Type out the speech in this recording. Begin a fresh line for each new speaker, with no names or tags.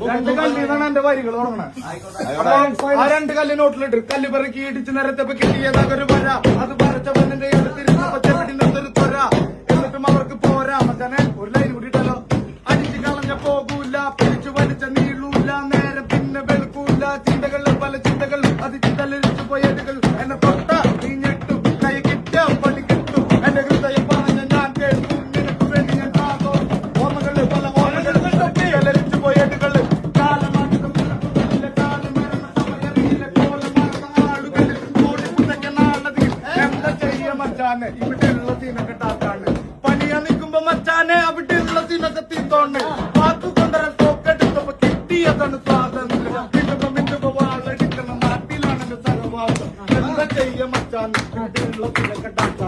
രണ്ട് കല്ലിന്നാണ് എന്റെ വരികൾ തുടങ്ങണത്. ആ രണ്ട് കല്ല് നോട്ടിലിട്ട് കല്ല് പെറുക്കി ഇടിച്ച് നിരത്തപ്പോ കിട്ടിയതൊരു വര. അത് പറിച്ച പെണ്ണിന്റെ എടുത്തിരുന്നപ്പോ ചെവിട്ടിന്റെ ഒരു തൊര. എന്നിട്ടും അവർക്ക് പോരാ. മച്ചാനെ ഒരു ലൈൻ കൂടിയിട്ടല്ലോ. അടിച്ചു കളഞ്ഞ പോകൂല, പിടിച്ചു വലിച്ച നീളൂല, നേരെ പിന്നെ വെളുക്കൂല. ചിന്തകളിൽ പല ചിന്തകളും അത് ചിന്തലിച്ചു പോയതുകൾ. എന്നെ തൊട്ട നീ ഞെട്ടും, കൈ കിട്ടിയ പണി കിട്ടും. എന്റെ ഹൃദയം പറഞ്ഞ ഞാൻ കേൾക്കും, നിനക്ക് വേണ്ടി ഞാൻ കാതോ. ഓർമ്മകള് പല ഓർമ്മകൾ ചിന്തലിച്ചു പോയതുകൾ. കാലമാറ്റം കാലം മരണ സമയറിയില്ല. കോലമാർന്ന ആളുകളിൽ കൂടി പുതയ്ക്കുന്ന ആളതിൽ എന്താ ചെയ്യ മച്ചാനെ? ഇവിടെയുള്ള സീനൊക്കെ ടാക്കാണ്. പണിയാ നിൽക്കുമ്പോ മച്ചാനെ അവിടെയുള്ള സീനൊക്കെ തീത്തോണ്ട്. വാക്കുകൊണ്ടരൻ തോക്കെടുത്തപ്പോ കിട്ടിയതാണ് സ്വാതന്ത്ര്യം. മിണ്ടുമ്പോ വാളടിക്കണം നാട്ടിലാണ് സഹവാസം. എന്താ ചെയ്യ മച്ചാനെ? ഇവിടെയുള്ള സീനൊക്കെ ടാക്ക.